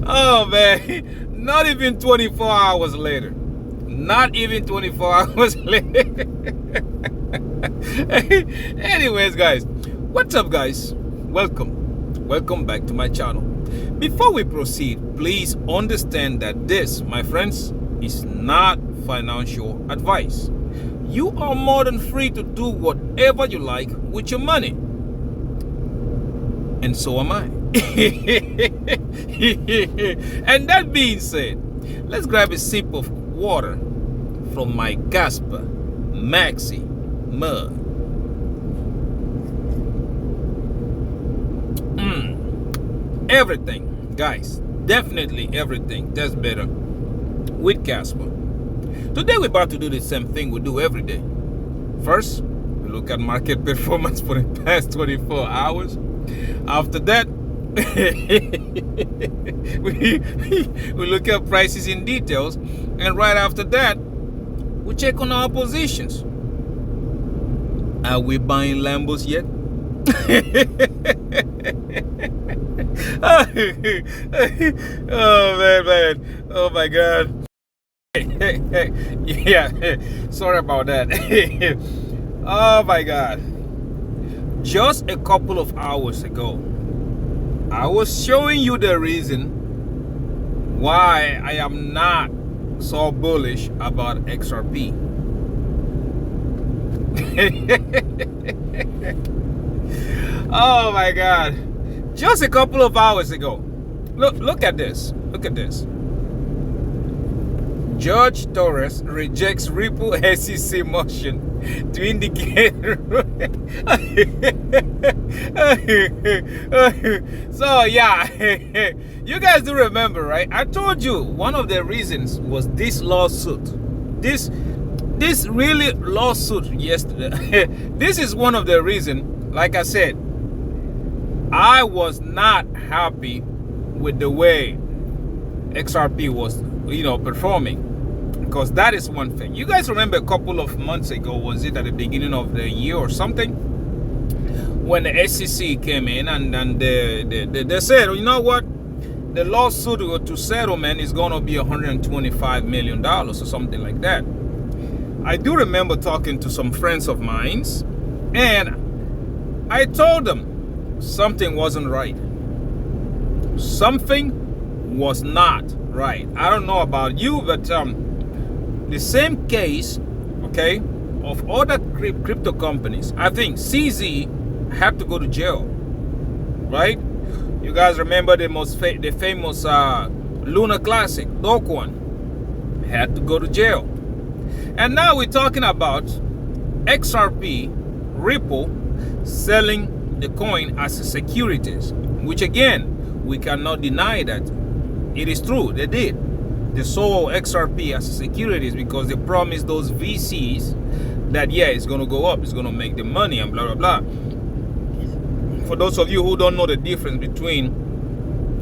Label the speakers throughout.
Speaker 1: Oh man, not even 24 hours later. Not even 24 hours later. Anyways, guys, what's up, guys? Welcome back to my channel. Before we proceed, please understand that this, my friends, is not financial advice. You are more than free to do whatever you like with your money. And so am I. And that being said, let's grab a sip of water from my Caspa Maxi mug. Everything, guys, definitely everything tastes better with Caspa. Today we're about to do the same thing we do every day. First, we look at market performance for the past 24 hours. After that, we look at prices in details. And right after that, we check on our positions. Are we buying Lambos yet? Oh man, oh my god. Yeah, sorry about that. Oh my god. Just a couple of hours ago, I was showing you the reason why I am not so bullish about XRP. Oh my god. Just a couple of hours ago. Look at this. Look at this. Judge Torres rejects Ripple SEC motion to indicate. So yeah, you guys do remember, right? I told you one of the reasons was this lawsuit. This really lawsuit yesterday. This is one of the reasons. Like I said, I was not happy with the way XRP was, performing. Because that is one thing. You guys remember a couple of months ago, was it at the beginning of the year or something, when the SEC came in and they said, you know what, the lawsuit to settlement is going to be $125 million or something like that. I do remember talking to some friends of mine, and I told them something wasn't right. Something was not right. I don't know about you, but the same case, okay, of other crypto companies. I think CZ had to go to jail, right? You guys remember the famous Lunar Classic, Altcoin, had to go to jail. And now we're talking about XRP, Ripple, selling the coin as a securities, which again, we cannot deny that it is true. They did. They sold XRP as a securities because they promised those VCs that, yeah, it's going to go up, it's going to make the money and blah, blah, blah. For those of you who don't know the difference between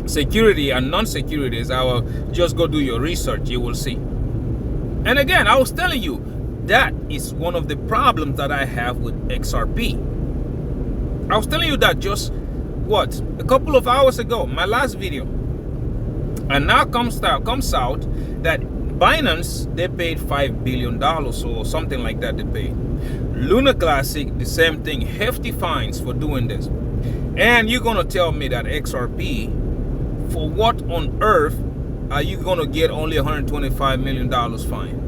Speaker 1: security and non-securities, I will just go do your research, you will see. And again, I was telling you, that is one of the problems that I have with XRP. I was telling you that just, a couple of hours ago, my last video. And now comes out that Binance, they paid $5 billion or something like that they paid. Lunar Classic, the same thing, hefty fines for doing this. And you're going to tell me that XRP, for what on earth are you going to get only $125 million fine?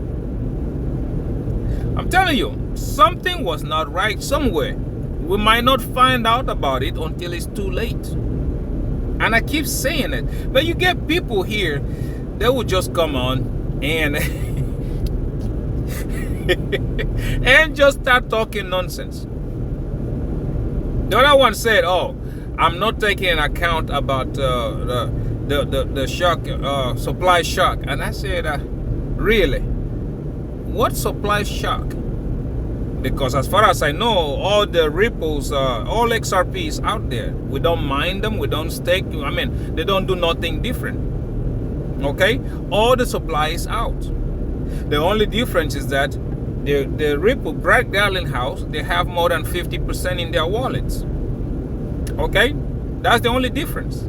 Speaker 1: I'm telling you, something was not right somewhere. We might not find out about it until it's too late. And I keep saying it. But you get people here, they will just come on and and just start talking nonsense. The other one said, oh, I'm not taking an account about the shock, supply shock. And I said, really? What supply shock? Because as far as I know, all the Ripples, all XRP is out there. We don't mine them, we don't stake. I mean, they don't do nothing different. Okay? All the supply is out. The only difference is that the Ripple Darling House, they have more than 50% in their wallets. Okay? That's the only difference.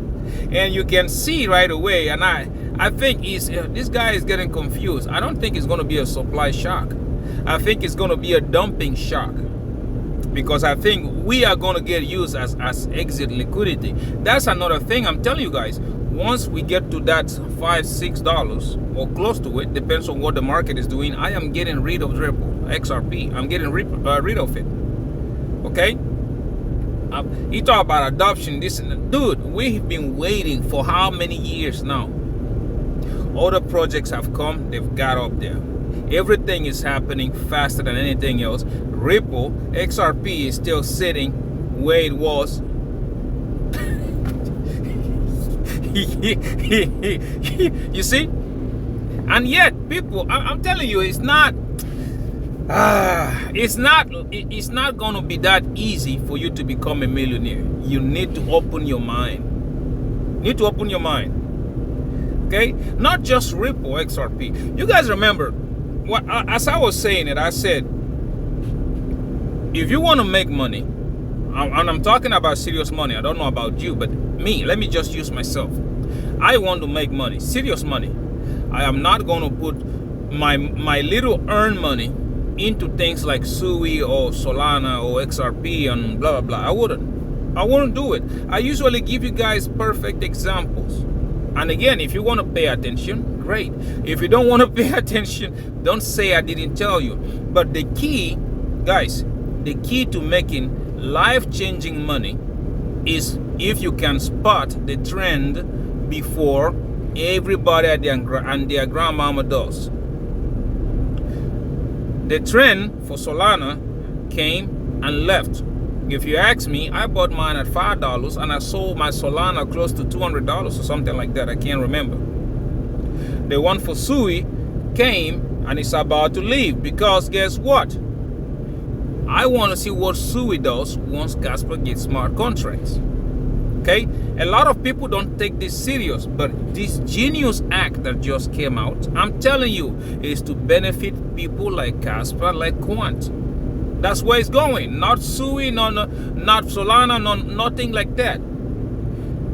Speaker 1: And you can see right away, and I think this guy is getting confused. I don't think it's going to be a supply shock. I think it's going to be a dumping shock, because I think we are going to get used as exit liquidity. That's another thing I'm telling you guys. Once we get to that $5-6 or close to it, depends on what the market is doing, I am getting rid of Ripple, XRP. I'm getting rid of it. Okay? You talk about adoption, this and that. Dude, we've been waiting for how many years now? Other projects have come, they've got up there. Everything is happening faster than anything else. Ripple, XRP is still sitting where it was. You see? And yet, people, I'm telling you, it's not going to be that easy for you to become a millionaire. You need to open your mind. You need to open your mind. Okay? Not just Ripple, XRP. You guys remember, as I was saying it, I said, if you want to make money, and I'm talking about serious money, I don't know about you, but me, let me just use myself. I want to make money, serious money. I am not going to put my little earned money into things like Sui or Solana or XRP and blah, blah, blah. I wouldn't do it. I usually give you guys perfect examples. And again, if you want to pay attention, great. If you don't want to pay attention, don't say I didn't tell you. But the key, guys, the key to making life-changing money is if you can spot the trend before everybody and their grandmama does. The trend for Solana came and left. If you ask me, I bought mine at $5 and I sold my Solana close to $200 or something like that. I can't remember. The one for Sui came and it's about to leave, because guess what? I want to see what Sui does once Caspa gets smart contracts. Okay? A lot of people don't take this serious, but this genius act that just came out, I'm telling you, is to benefit people like Caspa, like Quant. That's where it's going. Not Sui, not Solana, nothing like that.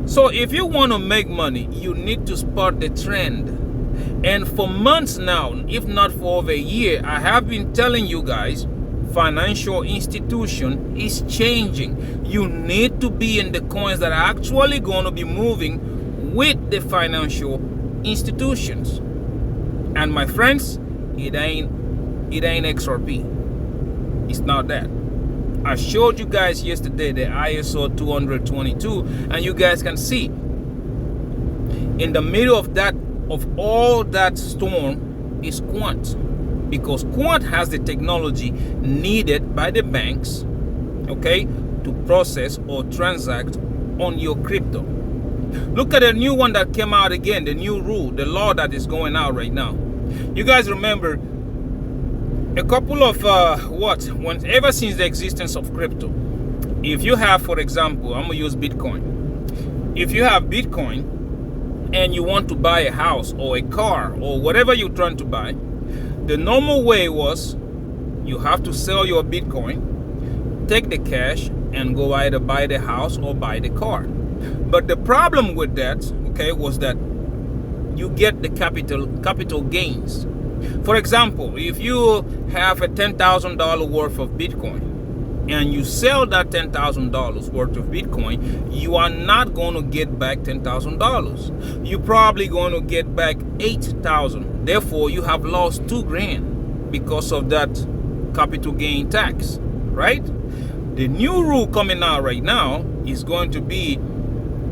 Speaker 1: So if you want to make money, you need to spot the trend. And for months now, if not for over a year, I have been telling you guys, financial institution is changing. You need to be in the coins that are actually going to be moving with the financial institutions. And my friends, it ain't XRP. It's not that. I showed you guys yesterday the ISO 222, and you guys can see in the middle of that, of all that storm, is Quant, because Quant has the technology needed by the banks, okay, to process or transact on your crypto. Look at the new one that came out again, the new rule, the law that is going out right now. You guys remember a couple of ever since the existence of crypto, if you have, for example, I'm gonna use Bitcoin. If you have Bitcoin and you want to buy a house or a car or whatever you're trying to buy, the normal way was you have to sell your Bitcoin, take the cash, and go either buy the house or buy the car. But the problem with that, okay, was that you get the capital gains. For example, if you have a $10,000 worth of Bitcoin and you sell that $10,000 worth of Bitcoin, you are not going to get back $10,000. You're probably going to get back $8,000. Therefore, you have lost $2,000 because of that capital gain tax, right? The new rule coming out right now is going to be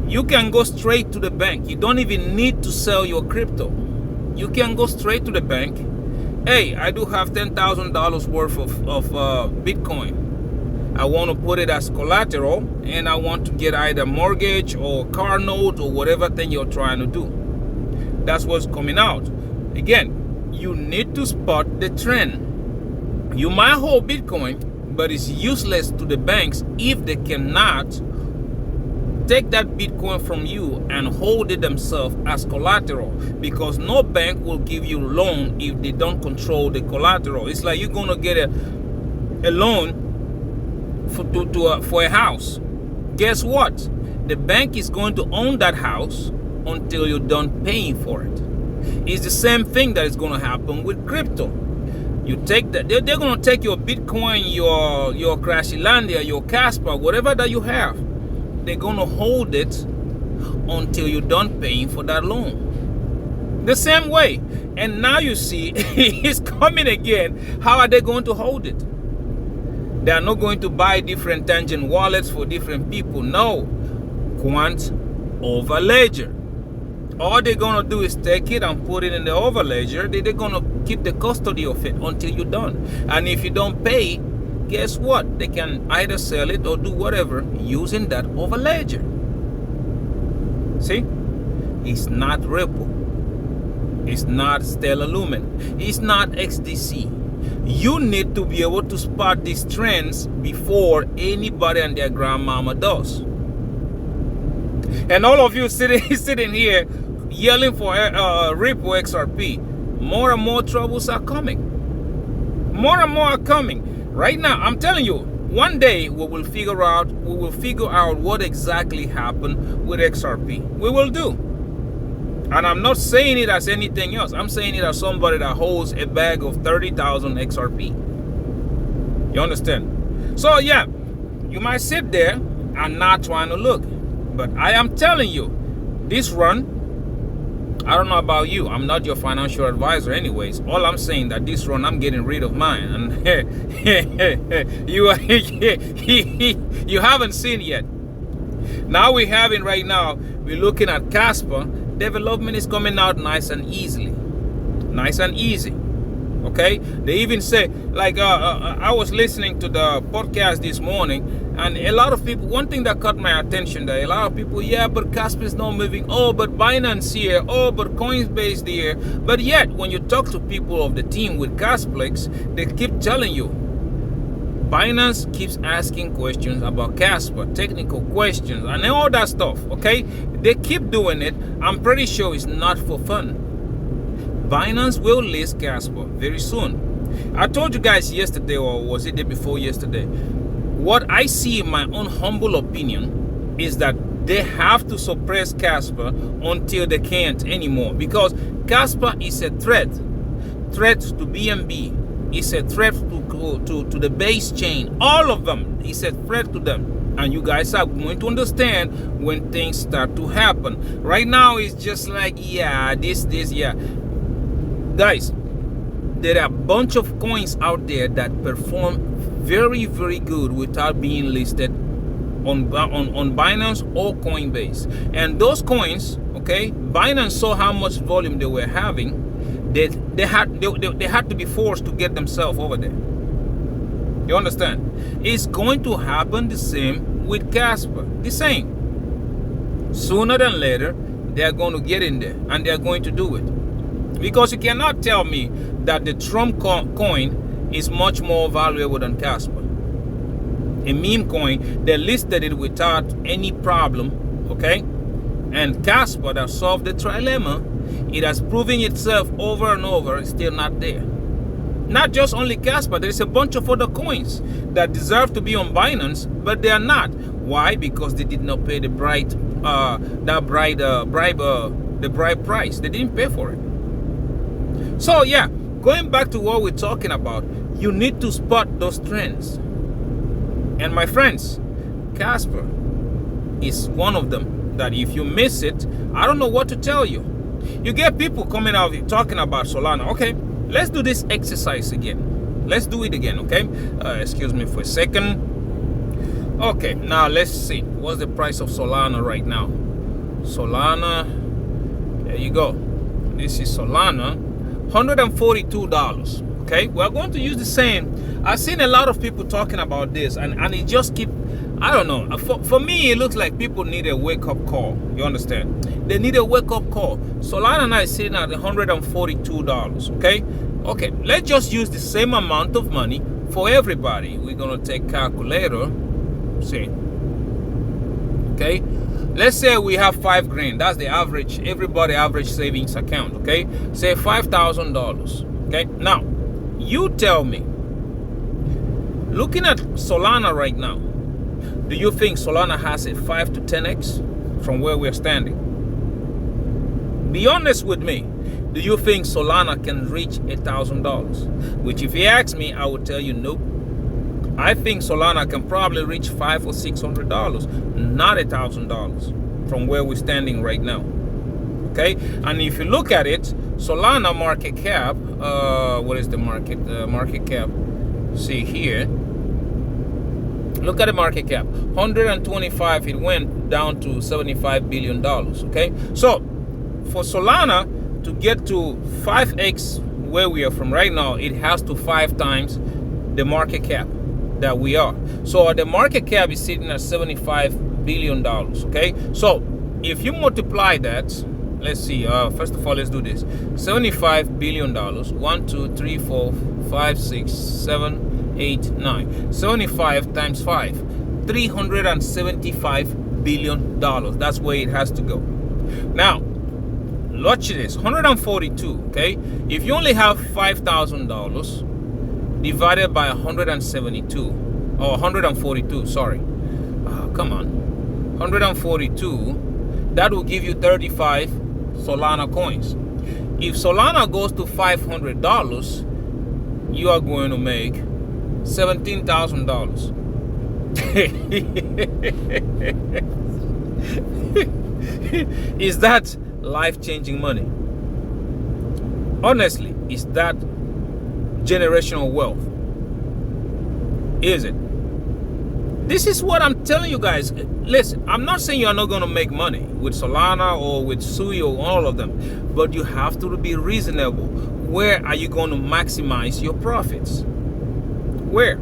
Speaker 1: you can go straight to the bank. You don't even need to sell your crypto. You can go straight to the bank. Hey, I do have $10,000 worth of Bitcoin. I want to put it as collateral, and I want to get either mortgage or car note or whatever thing you're trying to do. That's what's coming out. Again, you need to spot the trend. You might hold Bitcoin, but it's useless to the banks if they cannot take that Bitcoin from you and hold it themselves as collateral, because no bank will give you a loan if they don't control the collateral. It's like you're gonna get a loan for a house. Guess what? the bank is going to own that house until you're done paying for it. It's the same thing that is going to happen with crypto. You take that, they're going to take your Bitcoin, your Crashilandia, your Kaspa, whatever that you have. They're going to hold it until you're done paying for that loan. The same way. And now you see, it's coming again. How are they going to hold it? They are not going to buy different tangent wallets for different people. No. Quant over ledger. All they're going to do is take it and put it in the over ledger. They're going to keep the custody of it until you're done. And if you don't pay, guess what? They can either sell it or do whatever using that over ledger. See? It's not Ripple. It's not Stellar Lumen. It's not XDC. You need to be able to spot these trends before anybody and their grandmama does. And all of you sitting here yelling for Ripple XRP, more and more troubles are coming. More and more are coming. Right now, I'm telling you, one day we will figure out what exactly happened with XRP. We will do. And I'm not saying it as anything else. I'm saying it as somebody that holds a bag of 30,000 XRP. You understand? So yeah, you might sit there and not trying to look. But I am telling you, this run, I don't know about you. I'm not your financial advisor anyways. All I'm saying that this run, I'm getting rid of mine. And you haven't seen yet. Now we're having right now, we're looking at Caspa. Development is coming out nice and easily. Nice and easy. Okay? They even say, like, I was listening to the podcast this morning, and a lot of people, one thing that caught my attention there, a lot of people, yeah, but Caspa is not moving. Oh, but Binance here. Oh, but Coinbase there. But yet, when you talk to people of the team with Casplex, they keep telling you, Binance keeps asking questions about Caspa, technical questions, and all that stuff, okay? They keep doing it. I'm pretty sure it's not for fun. Binance will list Caspa very soon. I told you guys yesterday, or was it the day before yesterday, what I see in my own humble opinion is that they have to suppress Caspa until they can't anymore, because Caspa is a threat to BNB. It's a threat to the base chain. All of them is a threat to them. And you guys are going to understand when things start to happen. Right now, it's just like, yeah, this, yeah. Guys, there are a bunch of coins out there that perform very, very good without being listed on Binance or Coinbase. And those coins, okay, Binance saw how much volume they were having. They had to be forced to get themselves over there. You understand? It's going to happen the same with Caspa. The same. Sooner than later, they're going to get in there and they're going to do it. Because you cannot tell me that the Trump coin is much more valuable than Caspa. A meme coin, they listed it without any problem, okay? And Caspa that solved the trilemma, it has proven itself over and over, it's still not there. Not just only Caspa, there's a bunch of other coins that deserve to be on Binance, but they are not. Why? Because they did not pay the bribe price. They didn't pay for it. So yeah, going back to what we're talking about, you need to spot those trends. And my friends, Caspa is one of them that if you miss it, I don't know what to tell you. You get people coming out talking about Solana. Okay, let's do this exercise again. Let's do it again, okay? Excuse me for a second. Okay, now let's see. What's the price of Solana right now? Solana, there you go. This is Solana, $142. Okay, we're going to use the same. I've seen a lot of people talking about this, and it just keep, I don't know. For me, it looks like people need a wake-up call. You understand? They need a wake-up call. Solana now is sitting at $142. Okay? Okay, let's just use the same amount of money for everybody. We're going to take calculator. See. Okay? Let's say we have $5,000. That's the average, everybody average savings account. Okay? Say $5,000. Okay? Now, you tell me, looking at Solana right now, Do you think Solana has a 5 to 10x from where we're standing? Be honest with me. Do you think Solana can reach $1,000? Which, if you ask me, I would tell you nope. I think Solana can probably reach $500 or $600, not $1,000 from where we're standing right now. Okay, and if you look at it, Solana market cap, what is the market cap? See here. Look at the market cap, 125. It went down to $75 billion. Okay, so for Solana to get to 5x where we are from right now, it has to 5 times the market cap that we are. So the market cap is sitting at $75 billion. Okay, so if you multiply that, let's see, first of all, let's do this. $75 billion, 1, 2, 3, 4, 5, 6, 7, 8, 9. 75 times 5, $375 billion. That's where it has to go. Now, watch this, 142, okay? If you only have $5,000 divided by 172, or 142, sorry. Come on. 142, that will give you 35 Solana coins. If Solana goes to $500, you are going to make $17,000. Is that life-changing money? Honestly, is that generational wealth? Is it? This is what I'm telling you guys. Listen, I'm not saying you're not going to make money with Solana or with Sui or all of them, but you have to be reasonable. Where are you going to maximize your profits? Where?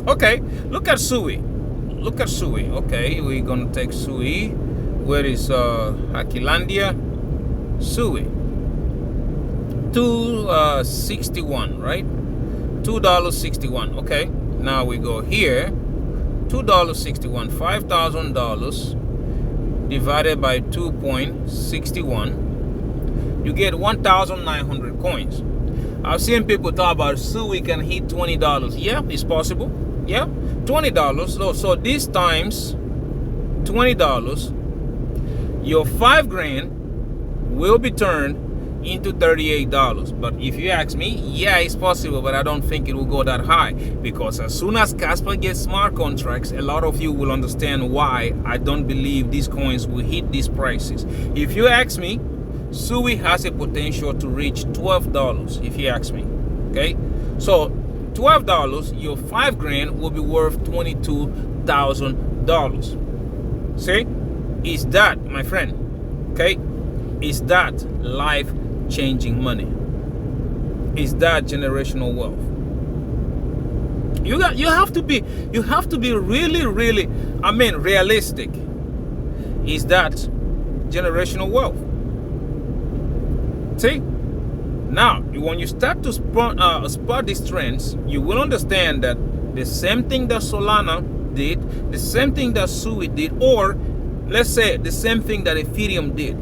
Speaker 1: Okay, look at Sui. Look at Sui. Okay, we're going to take Sui. Where is Hakilandia? Sui. 2.61, right? $2.61. Okay, now we go here. $2.61, $5,000 divided by 2.61, you get 1,900 coins. I've seen people talk about Sui can hit $20. Yeah, it's possible. Yeah, $20. So this times $20, your $5,000 will be turned into $38. But if you ask me, yeah, it's possible, but I don't think it will go that high, because as soon as Caspa gets smart contracts, a lot of you will understand why I don't believe these coins will hit these prices. If you ask me, Sui has a potential to reach $12, if you ask me. Okay, so $12, your $5,000 will be worth $22,000. See, is that, my friend? Okay, is that life-changing money? Is that generational wealth? You have to be really realistic. Is that generational wealth? See, now when you start to spot these trends, you will understand that the same thing that Solana did, the same thing that Sui did, or let's say the same thing that Ethereum did.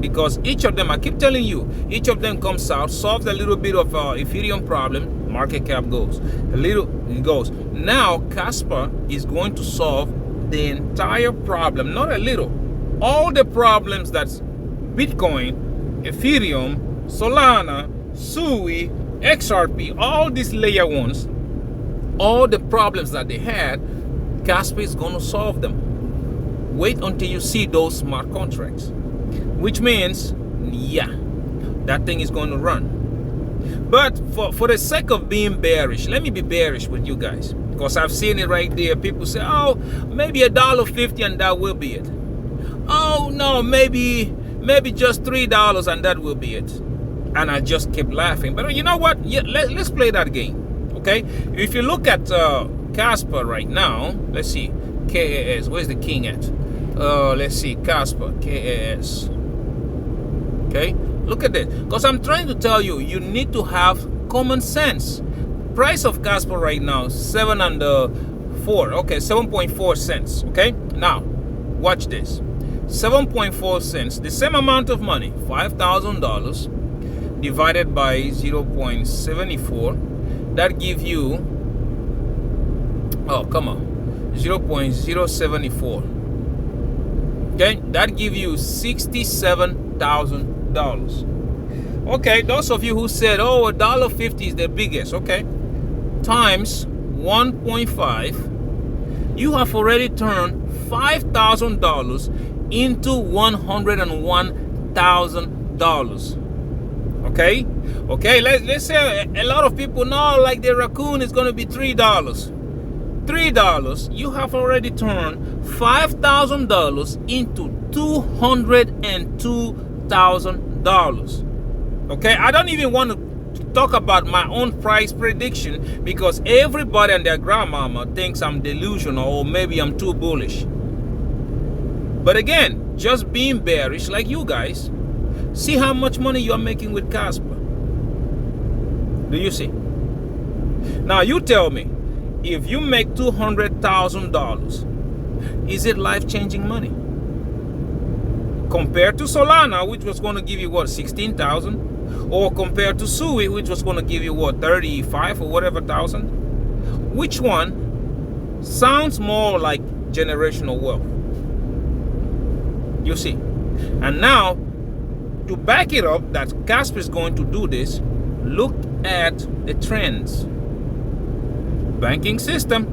Speaker 1: Because each of them, I keep telling you, each of them comes out, solves a little bit of Ethereum problem, market cap goes. A little, it goes. Now, Kaspa is going to solve the entire problem, not a little. All the problems that's Bitcoin, Ethereum, Solana, Sui, XRP, all these layer ones, all the problems that they had, Kaspa is going to solve them. Wait until you see those smart contracts. Which means, yeah, that thing is going to run. But for the sake of being bearish, let me be bearish with you guys, because I've seen it right there. People say, oh, maybe $1.50 and that will be it. Oh no, maybe just $3 and that will be it. And I just keep laughing. But you know what? Yeah, let's play that game. Okay? If you look at Caspa right now, let's see, KAS. Where's the king at? Let's see, Caspa, KAS. Okay, look at this. Because I'm trying to tell you, you need to have common sense. Price of Caspa right now, 7 and 4. Okay, 7.4 cents. Okay, now watch this. 7.4 cents, the same amount of money, $5,000 divided by 0.74. That gives you, oh come on, 0.074. Okay, that gives you $67,000. Okay, those of you who said, oh, $1.50 is the biggest, okay, times 1.5, you have already turned $5,000 into $101,000. Okay, let's say a lot of people know, like the raccoon is going to be $3. You have already turned $5,000 into $202,000. Okay, I don't even want to talk about my own price prediction, because everybody and their grandmama thinks I'm delusional or maybe I'm too bullish. But again, just being bearish like you guys, see how much money you're making with Caspa. Do you see? Now you tell me, if you make $200,000, is it life-changing money? Compared to Solana, which was going to give you what, 16,000? Or compared to Sui, which was going to give you what, 35 or whatever thousand? Which one sounds more like generational wealth? You see? And now, to back it up that Kaspa is going to do this, look at the trends. Banking system,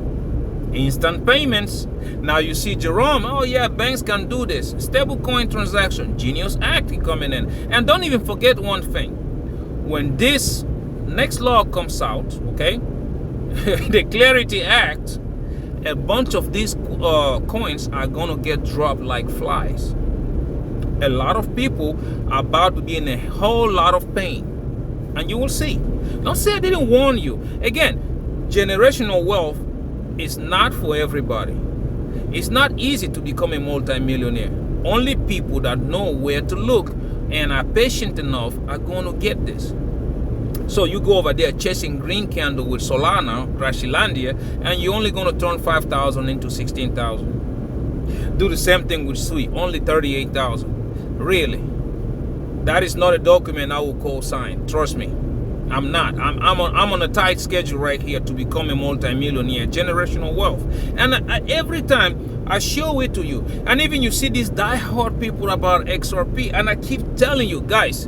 Speaker 1: instant payments. Now you see Jerome, oh yeah, banks can do this. Stablecoin transaction, Genius Act coming in. And don't even forget one thing. When this next law comes out, okay, the Clarity Act, a bunch of these coins are going to get dropped like flies. A lot of people are about to be in a whole lot of pain. And you will see. Don't say I didn't warn you. Again, generational wealth is not for everybody. It's not easy to become a multimillionaire. Only people that know where to look and are patient enough are going to get this. So you go over there chasing green candle with Solana, Crashilandia, and you're only going to turn 5,000 into 16,000. Do the same thing with Sui, only 38,000. Really? That is not a document I will co-sign. Trust me. I'm not. I'm on a tight schedule right here to become a multimillionaire, generational wealth. And every time I show it to you, and even you see these die-hard people about XRP, and I keep telling you guys,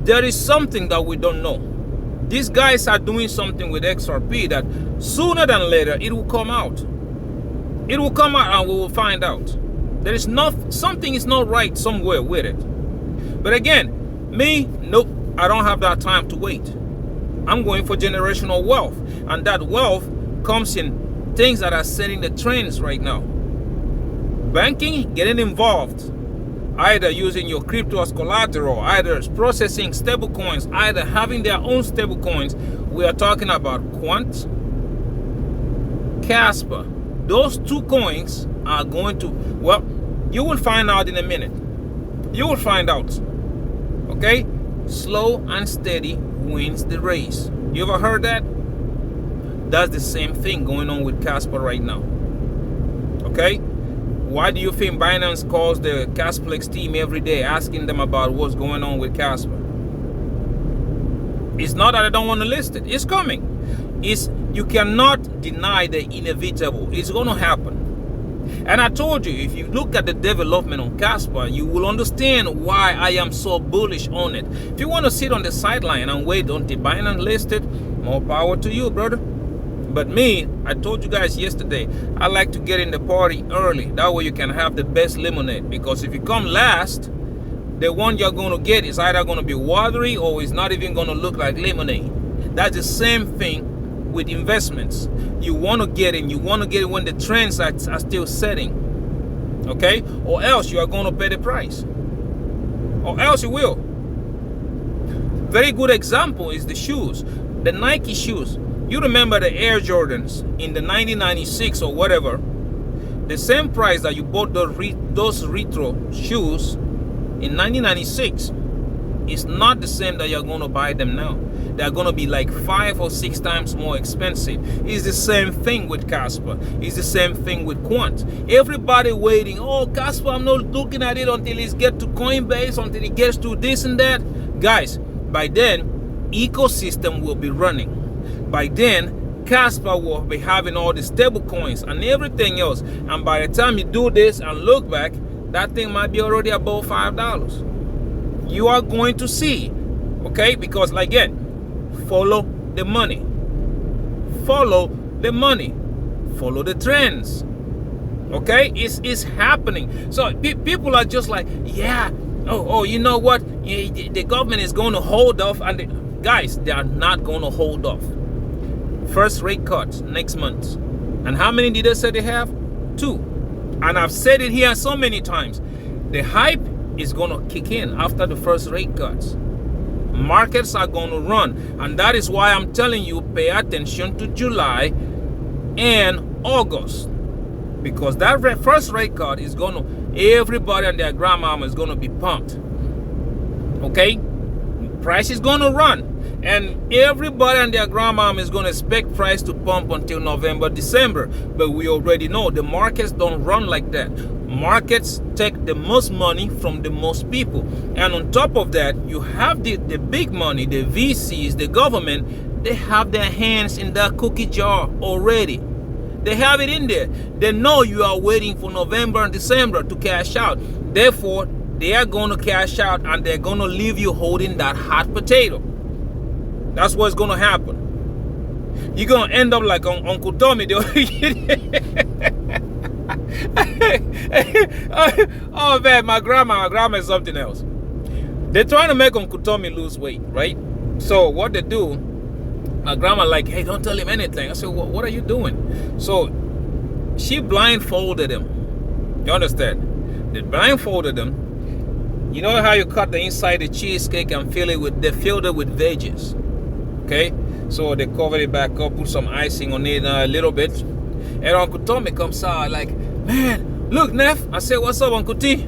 Speaker 1: there is something that we don't know. These guys are doing something with XRP that sooner than later it will come out. It will come out and we will find out. There is something is not right somewhere with it. But again, me, nope, I don't have that time to wait. I'm going for generational wealth, and that wealth comes in things that are setting the trends right now. Banking, getting involved, either using your crypto as collateral, either processing stablecoins, either having their own stablecoins. We are talking about Quant, Caspa. Those two coins are going to, well, you will find out in a minute. You will find out. Okay? Slow and steady wins the race. You ever heard that? That's the same thing going on with Caspa right now. Okay? Why do you think Binance calls the Casplex team every day asking them about what's going on with Caspa? It's not that I don't want to list it. It's coming. You cannot deny the inevitable. It's going to happen. And I told you, if you look at the development on Caspa, you will understand why I am so bullish on it. If you want to sit on the sideline and wait until Binance listed, more power to you, brother. But me, I told you guys yesterday, I like to get in the party early. That way you can have the best lemonade. Because if you come last, the one you're going to get is either going to be watery or it's not even going to look like lemonade. That's the same thing with investments. You want to get in. You want to get in when the trends are still setting. Okay? Or else you are going to pay the price. Or else you will. Very good example is the shoes. The Nike shoes. You remember the Air Jordans in the 1996 or whatever. The same price that you bought those retro shoes in 1996 is not the same that you're going to buy them now. They're going to be like 5 or 6 times more expensive. It's the same thing with Caspa. It's the same thing with Quant. Everybody waiting, oh, Caspa, I'm not looking at it until it gets to Coinbase, until it gets to this and that. Guys, by then, ecosystem will be running. By then, Caspa will be having all the stable coins and everything else. And by the time you do this and look back, that thing might be already above $5. You are going to see, okay? Because again, follow the money. Follow the money. Follow the trends. Okay? It's happening. So people are just like, yeah, oh, you know what? The government is going to hold off. And guys, they are not going to hold off. First rate cut next month. And how many did they say they have? 2. And I've said it here so many times. The hype is going to kick in after the first rate cuts. Markets are going to run. And that is why I'm telling you, pay attention to July and August. Because that first rate cut is going to, everybody and their grandmama is going to be pumped. Okay? Price is going to run. And everybody and their grandmama is going to expect price to pump until November, December. But we already know the markets don't run like that. Markets take the most money from the most people. And on top of that, you have the big money, the VCs, the government. They have their hands in that cookie jar already. They have it in there. They know you are waiting for November and December to cash out. Therefore, they are going to cash out and they're going to leave you holding that hot potato. That's what's going to happen. You're going to end up like Uncle Tommy. Oh man, my grandma is something else. They're trying to make Uncle Tommy lose weight, right? So what they do, my grandma like, hey, don't tell him anything. I said, what are you doing? So she blindfolded him. You understand? They blindfolded him. You know how you cut the inside the cheesecake and they filled it with veggies. Okay? So they covered it back up, put some icing on it a little bit. And Uncle Tommy comes out like, man, look, Neff. I said, what's up, Uncle T?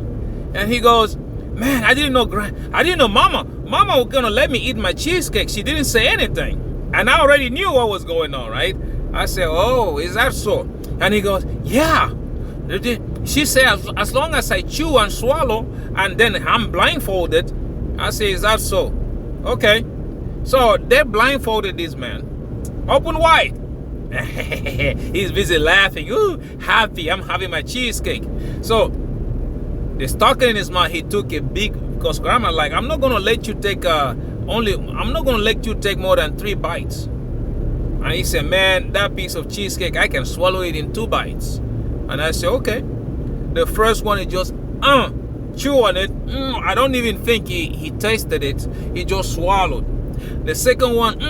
Speaker 1: And he goes, man, I didn't know Mama was gonna let me eat my cheesecake. She didn't say anything. And I already knew what was going on, right? I said, oh, is that so? And he goes, yeah. She said, as long as I chew and swallow, and then I'm blindfolded. I say, is that so? Okay. So they blindfolded this man. Open wide. He's busy laughing. Ooh, happy. I'm having my cheesecake. So the stocking in his mouth, he took a big, because grandma like, I'm not gonna let you take more than 3 bites. And he said, man, that piece of cheesecake, I can swallow it in 2 bites. And I said, okay. The first one, he just chew on it. I don't even think he tasted it. He just swallowed. The second one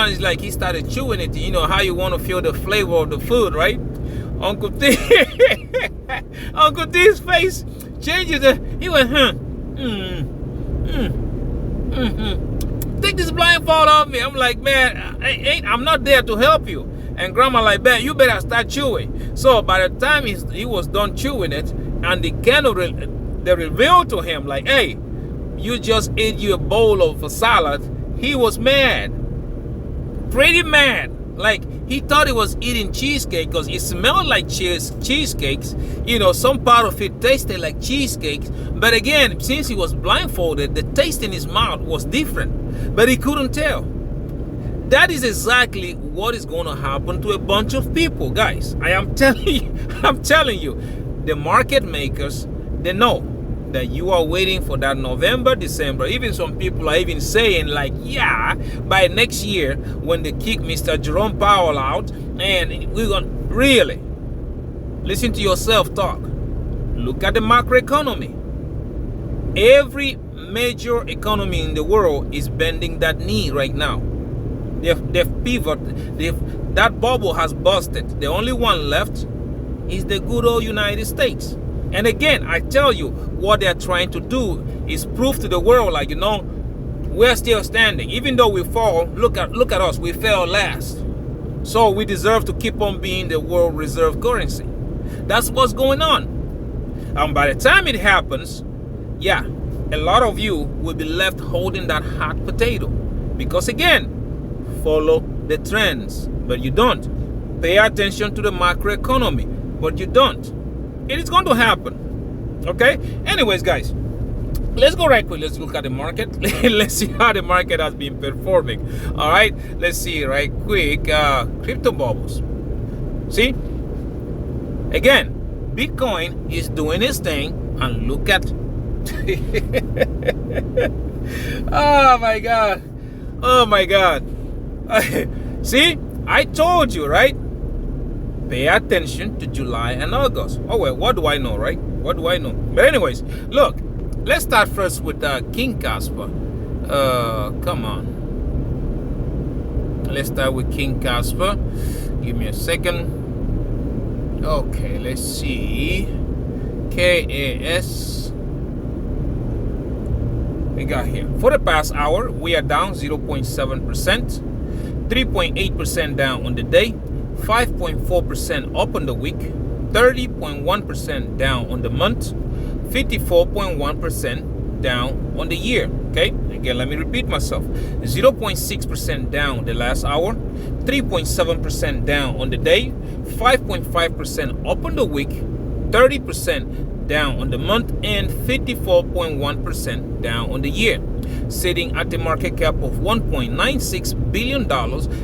Speaker 1: is like he started chewing it. You know how you want to feel the flavor of the food, right? Uncle T's face changes. He went, take this blindfold off me. I'm like, man, I'm not there to help you. And grandma like, man, you better start chewing. So by the time he was done chewing it, and they revealed to him like, hey, you just ate you a bowl of a salad. He was mad, pretty mad. Like he thought he was eating cheesecake because it smelled like cheesecakes. You know, some part of it tasted like cheesecakes. But again, since he was blindfolded, the taste in his mouth was different. But he couldn't tell. That is exactly what is going to happen to a bunch of people, guys. I'm telling you, the market makers, they know that you are waiting for that November, December. Even some people are even saying like, yeah, by next year when they kick Mr. Jerome Powell out, and we're going to really listen to yourself talk. Look at the macroeconomy. Every major economy in the world is bending that knee right now. They've pivoted. That bubble has busted. The only one left is the good old United States. And again, I tell you, what they're trying to do is prove to the world, like, you know, we're still standing. Even though we fall, look at us, we fell last. So we deserve to keep on being the world reserve currency. That's what's going on. And by the time it happens, yeah, a lot of you will be left holding that hot potato. Because again, follow the trends, but you don't. Pay attention to the macroeconomy, but you don't. It is going to happen. Okay? Anyways, guys, let's go right quick. Let's look at the market. Let's see how the market has been performing. All right, let's see right quick. Crypto bubbles. See, again, Bitcoin is doing its thing, and look at oh my god, oh my god. See, I told you, right? Pay attention to July and August. Oh well, what do I know, right? What do I know? But anyways, look, let's start first with King Caspa. Come on, let's start with King Caspa. Give me a second. Okay, let's see. KAS. We got here. For the past hour, we are down 0.7%, 3.8% down on the day, 5.4% up on the week, 30.1% down on the month, 54.1% down on the year. Okay, again, let me repeat myself. 0.6% down the last hour, 3.7% down on the day, 5.5% up on the week, 30% down on the month, and 54.1% down on the year, sitting at the market cap of $1.96 billion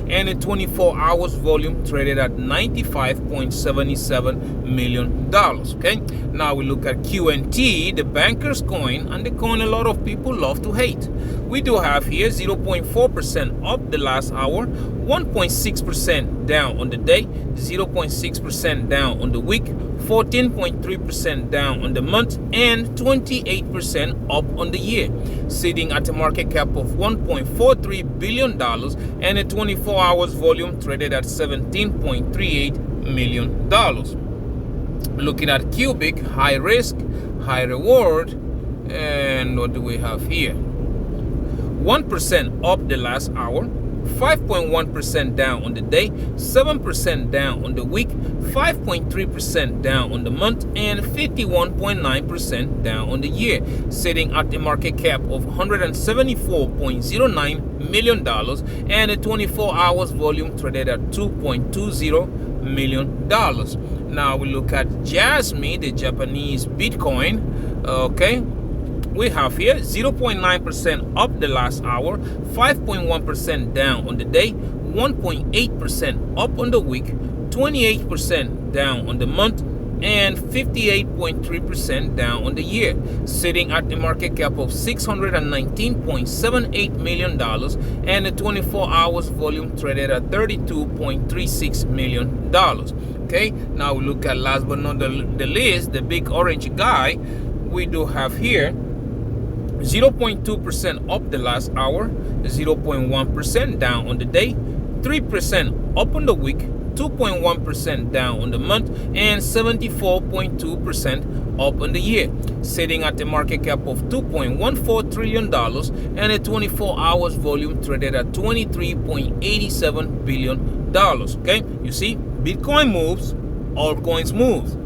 Speaker 1: and a 24 hours volume traded at $95.77 million. Okay, now we look at QNT, the banker's coin, and the coin a lot of people love to hate. We do have here 0.4% up the last hour, 1.6% down on the day, 0.6% down on the week, 14.3% down on the month, and 28% up on the year, sitting at a market cap of $1.43 billion and a 24 hours volume traded at $17.38 million. Looking at Cubic, high risk, high reward, and what do we have here? 1% up the last hour, 5.1% down on the day, 7% down on the week, 5.3% down on the month, and 51.9% down on the year, sitting at a market cap of $174.09 million and a 24 hours volume traded at $2.20 million. Now we look at Jasmine, the Japanese Bitcoin. Okay, we have here 0.9% up the last hour, 5.1% down on the day, 1.8% up on the week, 28% down on the month, and 58.3% down on the year, sitting at the market cap of $619.78 million and a 24 hours volume traded at $32.36 million. Okay, now we look at, last but not the least, the big orange guy. We do have here 0.2% up the last hour, 0.1% down on the day, 3% up on the week, 2.1% down on the month, and 74.2% up on the year, sitting at the market cap of $2.14 trillion and a 24 hours volume traded at $23.87 billion. Okay, you see, Bitcoin moves, altcoins moves.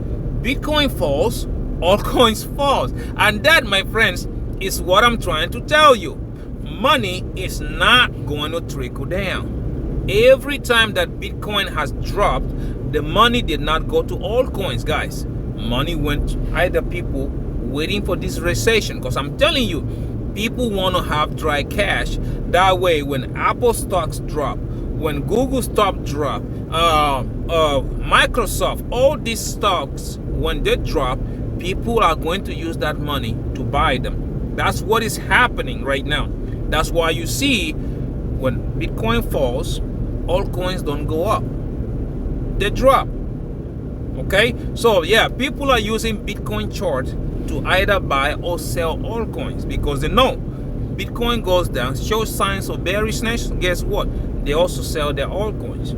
Speaker 1: Bitcoin falls, altcoins falls. And that, my friends, is what I'm trying to tell you. Money is not going to trickle down. Every time that Bitcoin has dropped, the money did not go to altcoins, guys. Money went either people waiting for this recession, because I'm telling you, people want to have dry cash. That way, when Apple stocks drop, when Google stock drop, Microsoft, all these stocks, when they drop, people are going to use that money to buy them. That's what is happening right now. That's why you see when Bitcoin falls, altcoins don't go up. They drop. Okay? So yeah, people are using Bitcoin chart to either buy or sell altcoins because they know Bitcoin goes down, shows signs of bearishness. Guess what? They also sell their altcoins.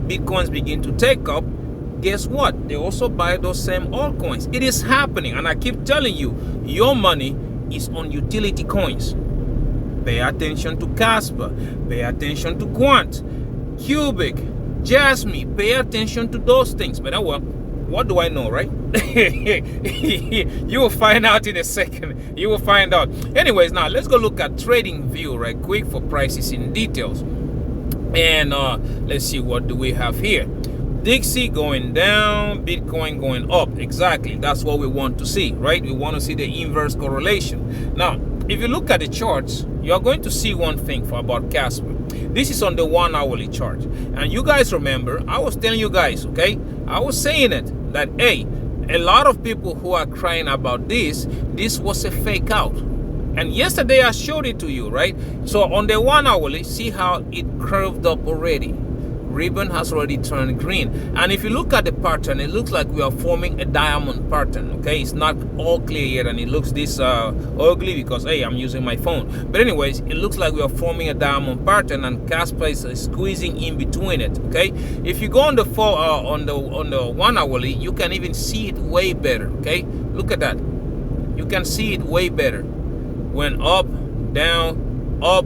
Speaker 1: Bitcoins begin to take up. Guess what? They also buy those same altcoins. It is happening, and I keep telling you, your money is on utility coins. Pay attention to Caspa, pay attention to Quant, Cubic, Jasmine, pay attention to those things. But well, what do I know, right? You will find out in a second. You will find out. Anyways, now let's go look at Trading View right quick for prices in details. And let's see, what do we have here? Dixie going down, Bitcoin going up. Exactly. That's what we want to see, right? We want to see the inverse correlation. Now, if you look at the charts, you are going to see one thing about Caspa. This is on the 1 hourly chart. And you guys remember, I was telling you guys, okay? I was saying it, that, hey, a lot of people who are crying about this was a fake out. And yesterday I showed it to you, right? So on the 1 hourly, see how it curved up already. Ribbon has already turned green. And if you look at the pattern, it looks like we are forming a diamond pattern, okay? It's not all clear yet, and it looks this ugly because, hey, I'm using my phone. But anyways, it looks like we are forming a diamond pattern, and Caspa is squeezing in between it, okay? If you go on the 1 hourly, you can even see it way better, okay? Look at that. You can see it way better. Went up, down, up,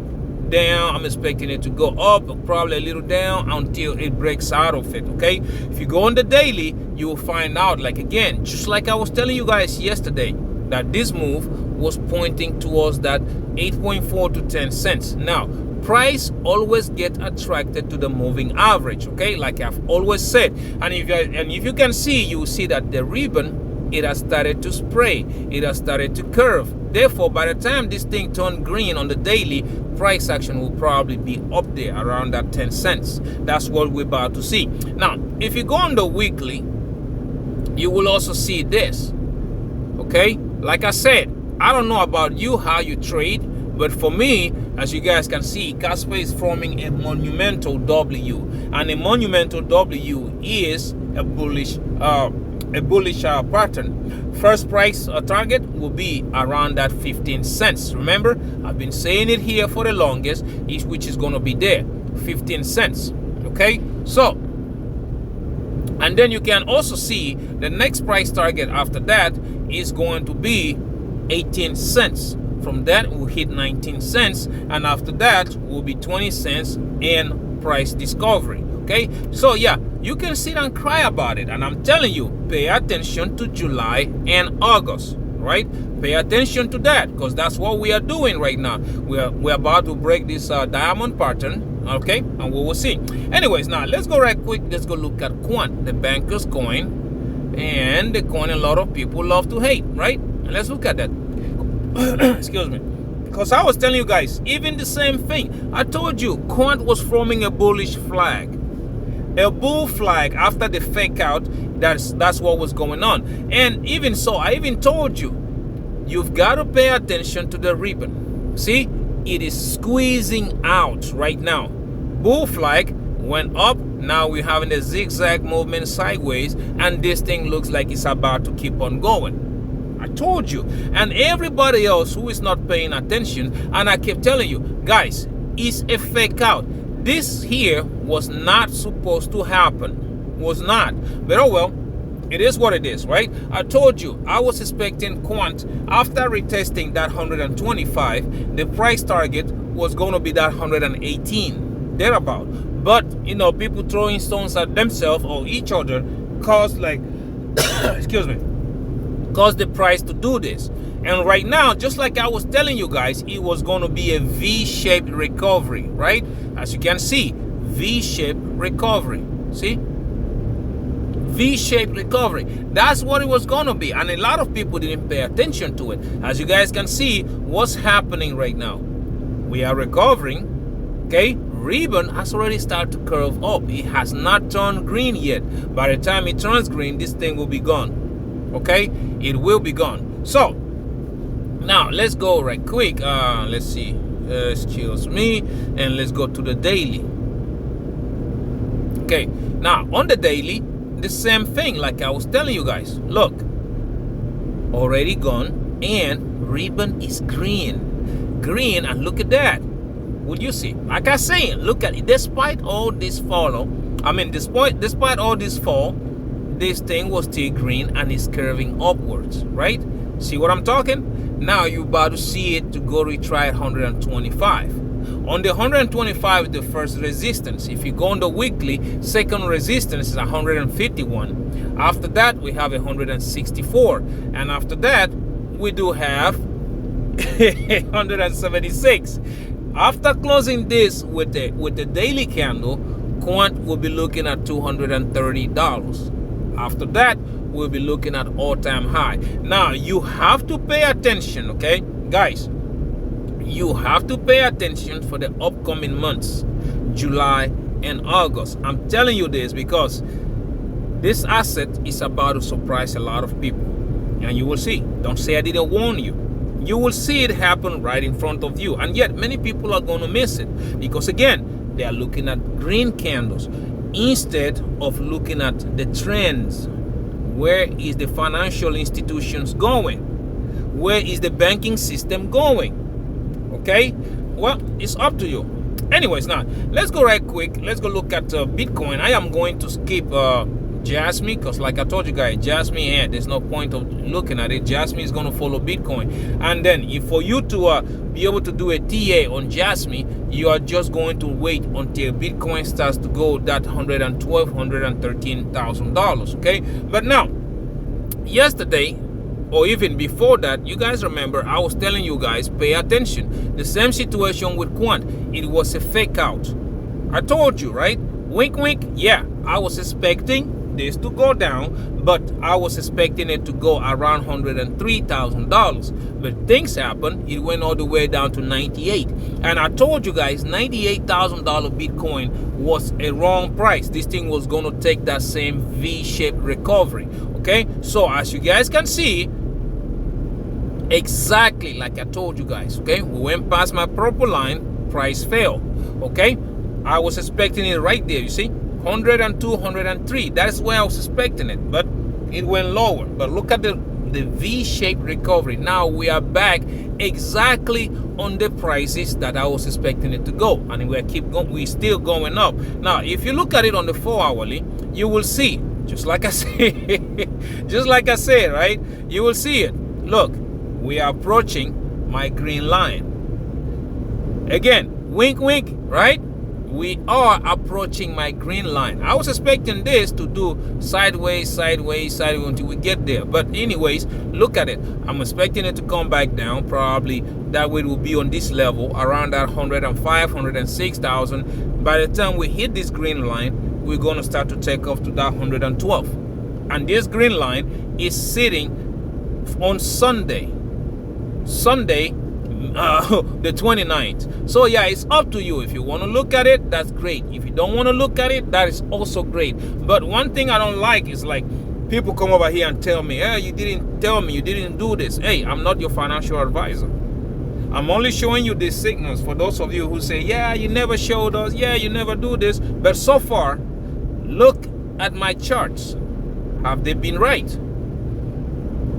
Speaker 1: down. I'm expecting it to go up, probably a little down until it breaks out of it, okay? If you go on the daily, you will find out, like, again, just like I was telling you guys yesterday, that this move was pointing towards that 8.4 to 10 cents. Now, price always get attracted to the moving average, okay? Like I've always said. And if you can see, you will see that the ribbon, it has started to spray. It has started to curve. Therefore, by the time this thing turned green on the daily, price action will probably be up there around that 10 cents. That's what we're about to see. Now, if you go on the weekly, you will also see this. Okay? Like I said, I don't know about you, how you trade, but for me, as you guys can see, Caspa is forming a monumental W. And a monumental W is a bullish pattern. First price target will be around that 15 cents. Remember, I've been saying it here for the longest, which is going to be there, 15 cents. Okay, so, and then you can also see the next price target after that is going to be 18 cents. From that, we'll hit 19 cents, and after that will be 20 cents in price discovery. Okay, so yeah, you can sit and cry about it, and I'm telling you, pay attention to July and August, right? Pay attention to that, because that's what we are doing right now. We're about to break this diamond pattern, okay, and we will see. Anyways, now let's go right quick. Let's go look at Quant, the banker's coin, and the coin a lot of people love to hate, right? And let's look at that. Excuse me. Because I was telling you guys, even the same thing. I told you, Quant was forming a bullish flag. A bull flag after the fake out. That's what was going on. And even so, I even told you, you've got to pay attention to the ribbon. See, it is squeezing out right now. Bull flag went up. Now we're having a zigzag movement sideways, and this thing looks like it's about to keep on going. I told you. And everybody else who is not paying attention, and I kept telling you, guys, it's a fake out. This here was not supposed to happen. Was not. But oh well, it is what it is, right? I told you, I was expecting Quant, after retesting that 125, the price target was going to be that 118, thereabout. But, you know, people throwing stones at themselves or each other caused, like, excuse me, caused the price to do this. And right now, just like I was telling you guys, it was going to be a V-shaped recovery, right? As you can see, V-shaped recovery. See? V-shaped recovery. That's what it was going to be. And a lot of people didn't pay attention to it. As you guys can see, what's happening right now? We are recovering, okay? Ribbon has already started to curve up. It has not turned green yet. By the time it turns green, this thing will be gone, okay? It will be gone. So, now let's go right quick. Let's see. Excuse me. And let's go to the daily. Okay. Now, on the daily, the same thing like I was telling you guys. Look. Already gone. And ribbon is green. Green, and look at that. Would you see? Like I say, look at it. Despite all this despite all this fall, this thing was still green and is curving upwards, right? See what I'm talking? Now you're about to see it to go retry 125. On the 125 is the first resistance. If you go on the weekly, second resistance is 151. After that, we have 164. And after that, we do have 176. After closing this with the daily candle, Quant will be looking at $230. After that, we'll be looking at all-time high. Now, you have to pay attention, okay? Guys, you have to pay attention for the upcoming months, July and August. I'm telling you this because this asset is about to surprise a lot of people. And you will see. Don't say I didn't warn you. You will see it happen right in front of you. And yet, many people are going to miss it. Because again, they are looking at green candles instead of looking at the trends. Where is the financial institutions going? Where is the banking system going? Okay? Well, it's up to you. Anyways, now, let's go right quick. Let's go look at Bitcoin. I am going to skip Jasmine because like I told you guys, Jasmine, there's no point of looking at it. Jasmine is going to follow Bitcoin. And then if for you to be able to do a TA on Jasmine, you are just going to wait until Bitcoin starts to go that $113,000, okay? But now, yesterday, or even before that, you guys remember I was telling you guys, pay attention. The same situation with Quant. It was a fake out. I told you, right? Wink, wink. Yeah, I was expecting this to go down, but I was expecting it to go around $103,000. But things happened. It went all the way down to 98. And I told you guys, $98,000 Bitcoin was a wrong price. This thing was going to take that same V-shaped recovery. Okay, so as you guys can see, exactly like I told you guys, okay, we went past my purple line, price fell. Okay, I was expecting it right there, you see, 102, 103. That's where I was expecting it, but it went lower. But look at the V-shaped recovery. Now we are back exactly on the prices that I was expecting it to go, and we're still going up. Now, if you look at it on the 4-hourly, you will see, just like I said, right? You will see it. Look, we are approaching my green line. Again, wink, wink, right? We are approaching my green line. I was expecting this to do sideways until we get there. But anyways, look at it. I'm expecting it to come back down. Probably that way it will be on this level, around that 105, 106,000. By the time we hit this green line, we're going to start to take off to that 112. And this green line is sitting on Sunday, the 29th. So yeah, it's up to you. If you want to look at it, that's great. If you don't want to look at it, that is also great. But one thing I don't like is like people come over here and tell me, hey, you didn't tell me, you didn't do this. Hey, I'm not your financial advisor. I'm only showing you these signals for those of you who say, yeah, you never showed us, yeah, you never do this. But so far, look at my charts. Have they been right?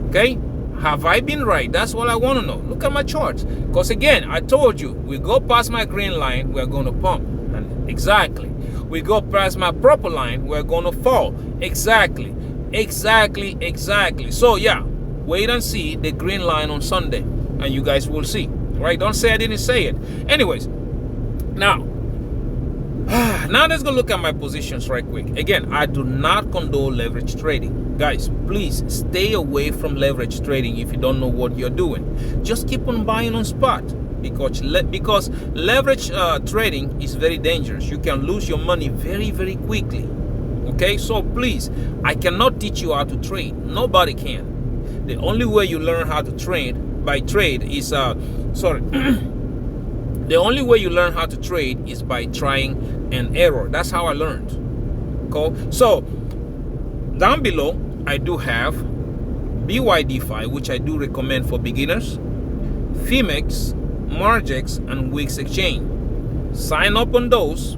Speaker 1: Okay? Have I been right? That's what I want to know. Look at my charts. Because again, I told you, we go past my green line, we're going to pump. And exactly. We go past my purple line, we're going to fall. Exactly. So yeah, wait and see the green line on Sunday. And you guys will see. Right? Don't say I didn't say it. Anyways, now let's go look at my positions right quick. Again, I do not condone leverage trading. Guys, please stay away from leverage trading if you don't know what you're doing. Just keep on buying on spot because leverage trading is very dangerous. You can lose your money very, very quickly. Okay, so please, I cannot teach you how to trade. Nobody can. The only way you learn how to trade is the only way you learn how to trade is by trying and error. That's how I learned. Cool. So down below, I do have BYDFi, which I do recommend for beginners, Femex, Margex, and Wix Exchange. Sign up on those.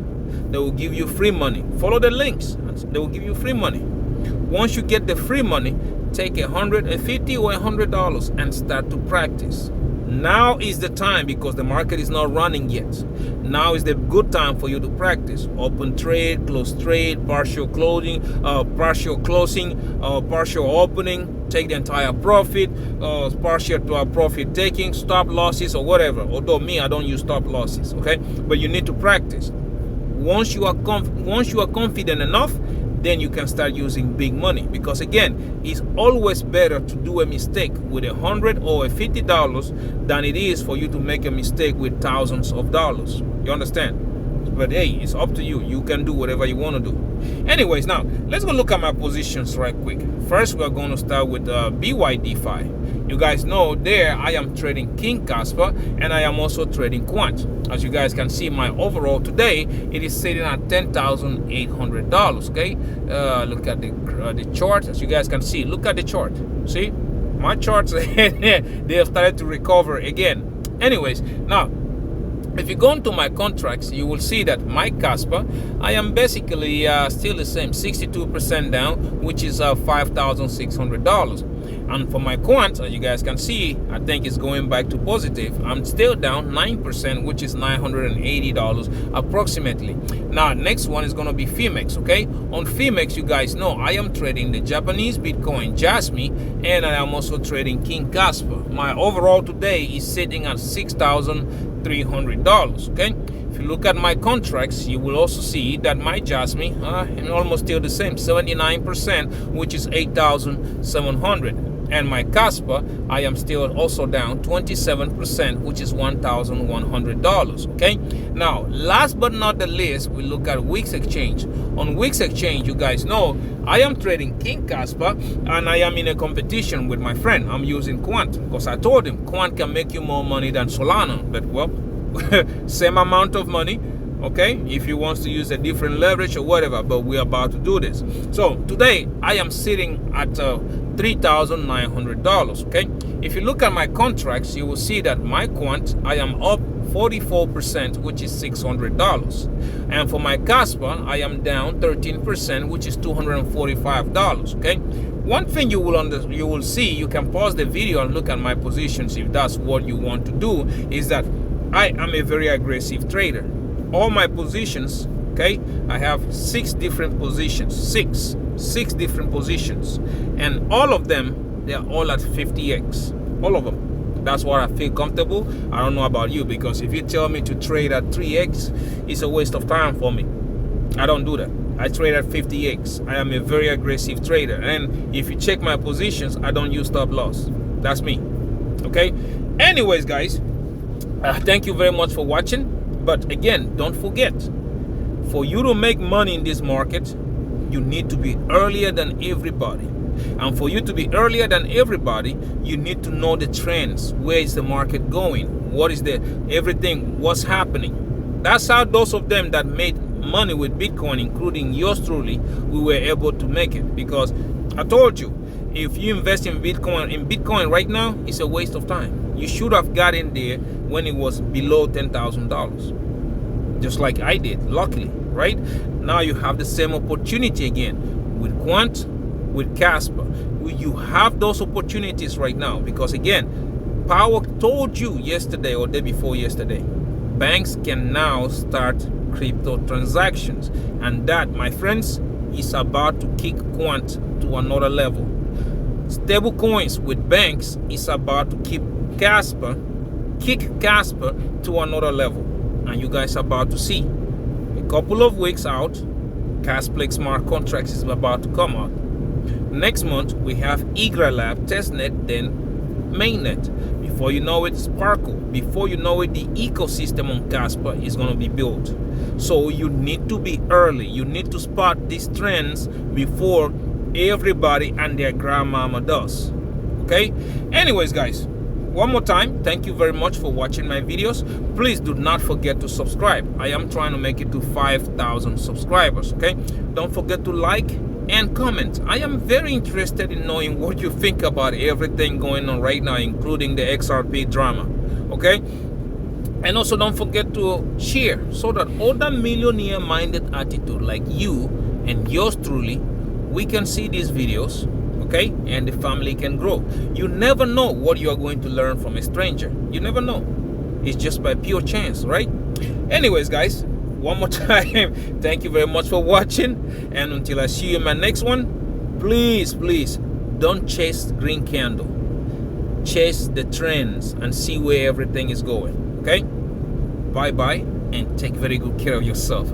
Speaker 1: They will give you free money. Follow the links. They will give you free money. Once you get the free money, take $150 or $100 and start to practice. Now is the time because the market is not running yet. Now is the good time for you to practice. Open trade, close trade, partial closing, partial opening, take the entire profit, partial to a profit taking, stop losses or whatever. Although me, I don't use stop losses, okay? But you need to practice. Once you are confident enough, then you can start using big money. Because again, it's always better to do a mistake with $100 or $50 than it is for you to make a mistake with thousands of dollars. You understand? But hey, it's up to you. You can do whatever you want to do. Anyways, now let's go look at my positions right quick. First, we're going to start with BYDFi. You guys know there I am trading King Kaspa, and I am also trading Quant. As you guys can see, my overall today, it is sitting at $10,800. Okay, look at the chart. As you guys can see, look at the chart. See, my charts they have started to recover again. Anyways, now if you go into my contracts, you will see that my Caspa, I am basically still the same, 62% down, which is $5,600. And for my Quant, as you guys can see, I think it's going back to positive. I'm still down 9%, which is $980 approximately. Now, next one is going to be Femex, okay? On Femex, you guys know I am trading the Japanese Bitcoin Jasmy, and I am also trading King Caspa. My overall today is sitting at $6,300, okay? If you look at my contracts, you will also see that my Jasmy is almost still the same, 79%, which is 8,700. And my Caspa, I am still also down 27%, which is $1,100. Okay. Now, last but not the least, we look at Wix Exchange. On Wix Exchange, you guys know I am trading King Caspa, and I am in a competition with my friend. I'm using Quant because I told him Quant can make you more money than Solana. But well, same amount of money. Okay, if he wants to use a different leverage or whatever, but we're about to do this. So today I am sitting at $3,900. Okay, if you look at my contracts, you will see that my Quant, I am up 44%, which is $600, and for my Caspa, I am down 13%, which is $245. Okay, one thing you will see, you can pause the video and look at my positions if that's what you want to do, is that I am a very aggressive trader. All my positions, okay, I have 6 different positions, six different positions, and all of them, they are all at 50x, all of them. That's what I feel comfortable. I don't know about you, because if you tell me to trade at 3x, it's a waste of time for me. I don't do that. I trade at 50x. I am a very aggressive trader, and if you check my positions, I don't use stop loss. That's me. Okay. Anyways, guys, thank you very much for watching. But again, don't forget, for you to make money in this market, you need to be earlier than everybody. And for you to be earlier than everybody, you need to know the trends. Where is the market going? What is what's happening? That's how those of them that made money with Bitcoin, including yours truly, we were able to make it. Because I told you, if you invest in Bitcoin right now, it's a waste of time. You should have got in there when it was below $10,000, just like I did, luckily, right? Now you have the same opportunity again with Quant, with Caspa. You have those opportunities right now, because again, Power told you yesterday or day before yesterday, banks can now start crypto transactions, and that, my friends, is about to kick Quant to another level. Stable coins with banks is about to kick Caspa to another level, and you guys are about to see. A couple of weeks out, Caspa smart contracts is about to come out. Next month we have Igra Lab, testnet, then mainnet. Before you know it, Sparkle. Before you know it, the ecosystem on Caspa is going to be built. So you need to be early. You need to spot these trends before everybody and their grandmama does. Okay. Anyways, guys, one more time, thank you very much for watching my videos. Please do not forget to subscribe. I am trying to make it to 5,000 subscribers. Okay, don't forget to like and comment. I am very interested in knowing what you think about everything going on right now, including the XRP drama. Okay, and also don't forget to share so that other millionaire minded attitude like you and yours truly, we can see these videos, okay, and the family can grow. You never know what you are going to learn from a stranger. You never know. It's just by pure chance, right? Anyways, guys, one more time, thank you very much for watching, and until I see you in my next one, please don't chase green candle. Chase the trends and see where everything is going. Okay, bye and take very good care of yourself.